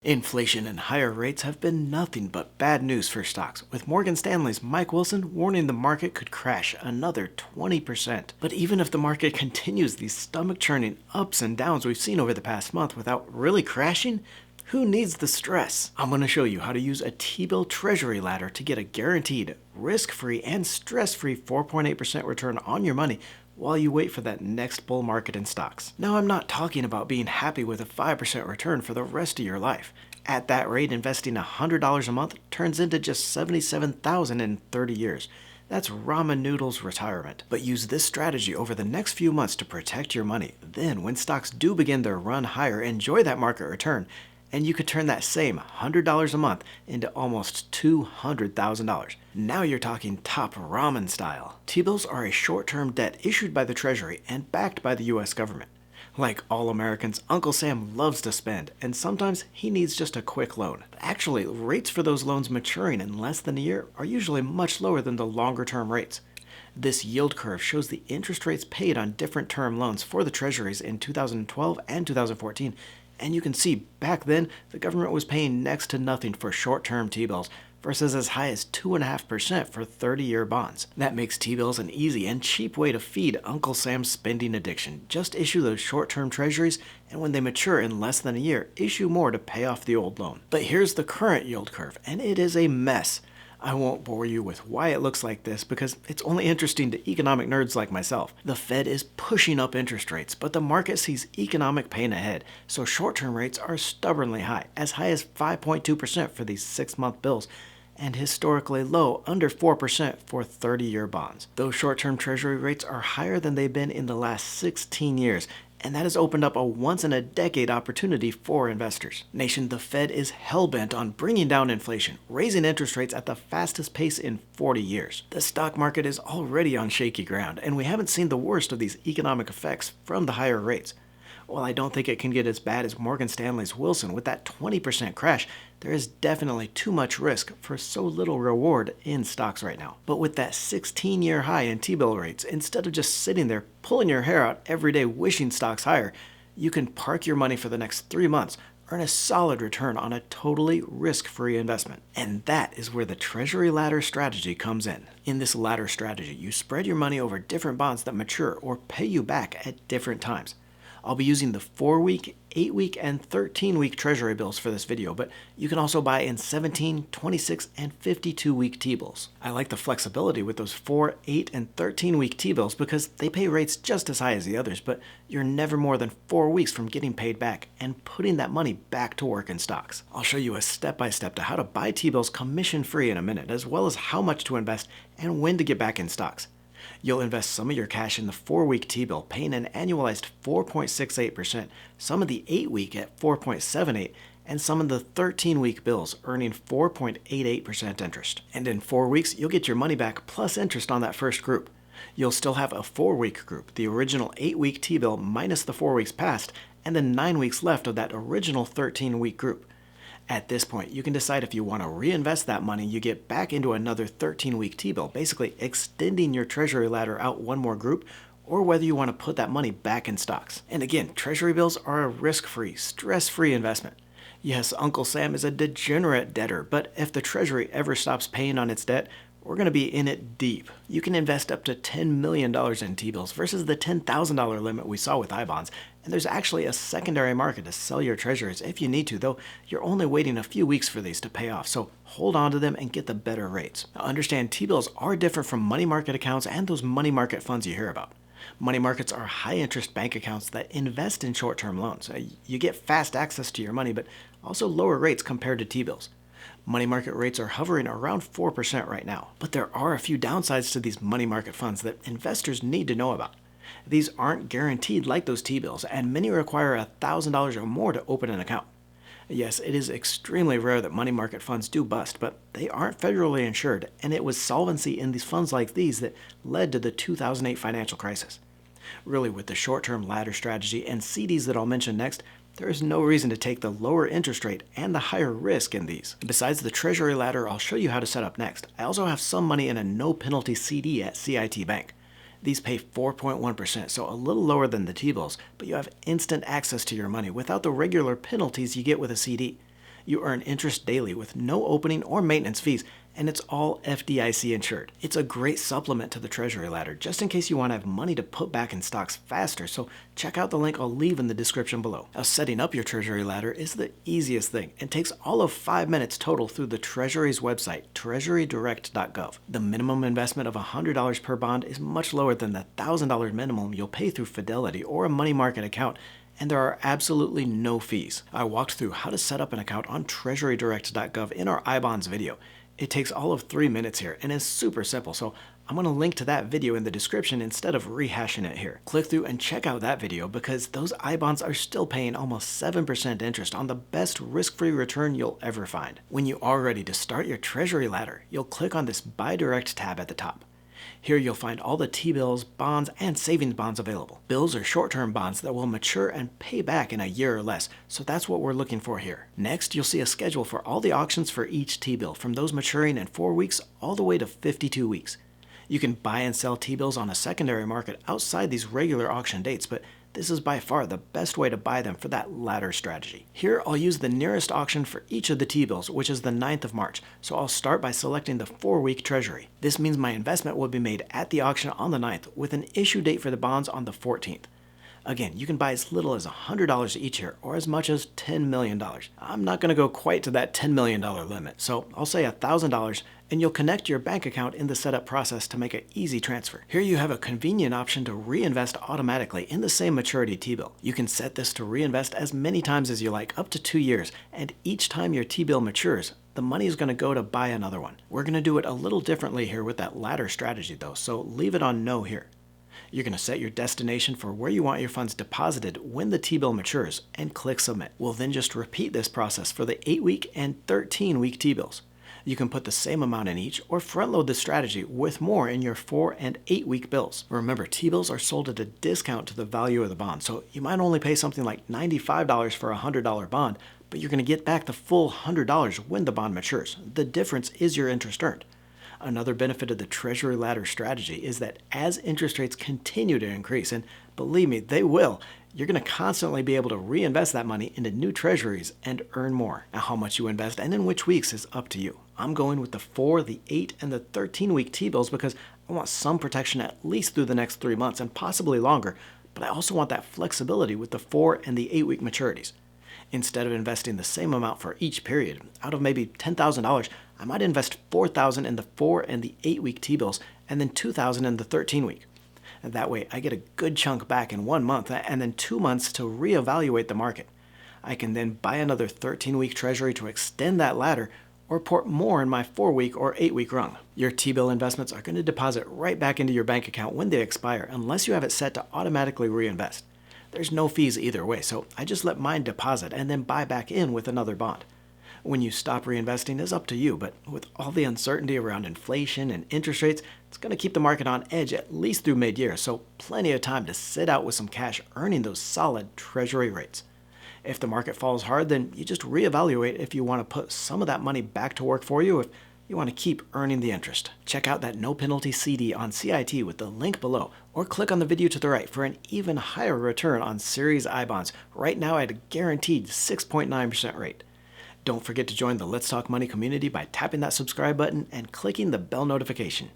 Inflation and higher rates have been nothing but bad news for stocks, with Morgan Stanley's Mike Wilson warning the market could crash another 20%. But even if the market continues these stomach-churning ups and downs we've seen over the past month without really crashing, who needs the stress? I'm going to show you how to use a T-bill Treasury Ladder to get a guaranteed, risk-free, and stress-free 4.8% return on your money while you wait for that next bull market in stocks. Now, I'm not talking about being happy with a 5% return for the rest of your life. At that rate, investing $100 a month turns into just $77,000 in 30 years. That's ramen noodles retirement. But use this strategy over the next few months to protect your money. Then, when stocks do begin their run higher, enjoy that market return, and you could turn that same $100 a month into almost $200,000. Now you're talking top ramen style. T-bills are a short-term debt issued by the Treasury and backed by the US government. Like all Americans, Uncle Sam loves to spend, and sometimes he needs just a quick loan. Actually, rates for those loans maturing in less than a year are usually much lower than the longer-term rates. This yield curve shows the interest rates paid on different term loans for the Treasuries in 2012 and 2014, and you can see back then the government was paying next to nothing for short-term T-bills versus as high as 2.5% for 30-year bonds. That makes T-bills an easy and cheap way to feed Uncle Sam's spending addiction. Just issue those short-term treasuries, and when they mature in less than a year, issue more to pay off the old loan. But here's the current yield curve, and it is a mess. I won't bore you with why it looks like this because it's only interesting to economic nerds like myself. The Fed is pushing up interest rates, but the market sees economic pain ahead, so short-term rates are stubbornly high as 5.2% for these 6-month bills, and historically low, under 4% for 30-year bonds. Those short-term treasury rates are higher than they've been in the last 16 years, and that has opened up a once-in-a-decade opportunity for investors. Nation, the Fed is hell-bent on bringing down inflation, raising interest rates at the fastest pace in 40 years. The stock market is already on shaky ground, and we haven't seen the worst of these economic effects from the higher rates. While I don't think it can get as bad as Morgan Stanley's Wilson with that 20% crash, there is definitely too much risk for so little reward in stocks right now. But with that 16-year high in T-bill rates, instead of just sitting there pulling your hair out every day wishing stocks higher, you can park your money for the next 3 months, earn a solid return on a totally risk-free investment. And that is where the Treasury Ladder strategy comes in. In this ladder strategy, you spread your money over different bonds that mature or pay you back at different times. I'll be using the 4-week, 8-week, and 13-week Treasury bills for this video, but you can also buy in 17, 26, and 52-week T-bills. I like the flexibility with those 4, 8, and 13-week T-bills because they pay rates just as high as the others, but you're never more than 4 weeks from getting paid back and putting that money back to work in stocks. I'll show you a step-by-step to how to buy T-bills commission-free in a minute, as well as how much to invest and when to get back in stocks. You'll invest some of your cash in the 4-week T-bill, paying an annualized 4.68%, some of the 8-week at 4.78%, and some of the 13-week bills earning 4.88% interest. And in 4 weeks, you'll get your money back plus interest on that first group. You'll still have a 4-week group, the original 8-week T-bill minus the 4 weeks past, and then 9 weeks left of that original 13-week group. At this point, you can decide if you want to reinvest that money you get back into another 13-week T-bill, basically extending your Treasury Ladder out one more group, or whether you want to put that money back in stocks. And again, Treasury bills are a risk-free, stress-free investment. Yes, Uncle Sam is a degenerate debtor, but if the Treasury ever stops paying on its debt, we're going to be in it deep. You can invest up to $10 million in T-bills versus the $10,000 limit we saw with I-bonds, and there's actually a secondary market to sell your treasuries if you need to, though you're only waiting a few weeks for these to pay off, so hold on to them and get the better rates. Now understand, T-bills are different from money market accounts and those money market funds you hear about. Money markets are high-interest bank accounts that invest in short-term loans. You get fast access to your money, but also lower rates compared to T-bills. Money market rates are hovering around 4% right now, but there are a few downsides to these money market funds that investors need to know about. These aren't guaranteed like those T-bills, and many require $1,000 or more to open an account. Yes, it is extremely rare that money market funds do bust, but they aren't federally insured, and it was solvency in these funds like these that led to the 2008 financial crisis. Really, with the short-term ladder strategy and CDs that I'll mention next, there is no reason to take the lower interest rate and the higher risk in these. Besides the Treasury Ladder I'll show you how to set up next, I also have some money in a no-penalty CD at CIT Bank. These pay 4.1%, so a little lower than the T-bills, but you have instant access to your money without the regular penalties you get with a CD. You earn interest daily with no opening or maintenance fees, and it's all FDIC insured. It's a great supplement to the Treasury Ladder, just in case you want to have money to put back in stocks faster, so check out the link I'll leave in the description below. Now, setting up your Treasury Ladder is the easiest thing and takes all of 5 minutes total through the Treasury's website, Treasurydirect.gov. The minimum investment of $100 per bond is much lower than the $1,000 minimum you'll pay through Fidelity or a money market account, and there are absolutely no fees. I walked through how to set up an account on Treasurydirect.gov in our iBonds video. It takes all of 3 minutes here and is super simple, so I'm going to link to that video in the description instead of rehashing it here. Click through and check out that video because those iBonds are still paying almost 7% interest on the best risk-free return you'll ever find. When you are ready to start your Treasury Ladder, you'll click on this Buy Direct tab at the top. Here you'll find all the T-bills, bonds, and savings bonds available. Bills are short-term bonds that will mature and pay back in a year or less, so that's what we're looking for here. Next, you'll see a schedule for all the auctions for each T-bill, from those maturing in 4 weeks all the way to 52 weeks. You can buy and sell T-bills on a secondary market outside these regular auction dates, but this is by far the best way to buy them for that ladder strategy. Here I'll use the nearest auction for each of the T-bills, which is the 9th of March, so I'll start by selecting the 4-week Treasury. This means my investment will be made at the auction on the 9th with an issue date for the bonds on the 14th. Again, you can buy as little as $100 each here or as much as $10 million. I'm not going to go quite to that $10 million limit, so I'll say $1,000 and you'll connect your bank account in the setup process to make an easy transfer. Here you have a convenient option to reinvest automatically in the same maturity T-bill. You can set this to reinvest as many times as you like, up to 2 years, and each time your T-bill matures, the money is going to go to buy another one. We're going to do it a little differently here with that ladder strategy though, so leave it on no here. You're going to set your destination for where you want your funds deposited when the T-bill matures and click Submit. We'll then just repeat this process for the 8-week and 13-week T-bills. You can put the same amount in each or front load the strategy with more in your 4 and 8-week bills. Remember, T-bills are sold at a discount to the value of the bond, so you might only pay something like $95 for a $100 bond, but you're going to get back the full $100 when the bond matures. The difference is your interest earned. Another benefit of the Treasury Ladder strategy is that as interest rates continue to increase, and believe me, they will, you're going to constantly be able to reinvest that money into new treasuries and earn more. Now, how much you invest and in which weeks is up to you. I'm going with the 4, the 8, and the 13-week T-bills because I want some protection at least through the next 3 months and possibly longer, but I also want that flexibility with the 4 and the 8-week maturities. Instead of investing the same amount for each period, out of maybe $10,000, I might invest $4,000 in the 4 and the 8-week T-bills and then $2,000 in the 13-week. And that way I get a good chunk back in 1 month and then 2 months to reevaluate the market. I can then buy another 13-week Treasury to extend that ladder or put more in my 4-week or 8-week rung. Your T-bill investments are going to deposit right back into your bank account when they expire unless you have it set to automatically reinvest. There's no fees either way, so I just let mine deposit and then buy back in with another bond. When you stop reinvesting is up to you, but with all the uncertainty around inflation and interest rates, it's going to keep the market on edge at least through mid-year, so plenty of time to sit out with some cash earning those solid Treasury rates. If the market falls hard, then you just reevaluate if you want to put some of that money back to work for you if you want to keep earning the interest. Check out that no penalty CD on CIT with the link below, or click on the video to the right for an even higher return on Series I bonds, right now at a guaranteed 6.9% rate. Don't forget to join the Let's Talk Money community by tapping that subscribe button and clicking the bell notification.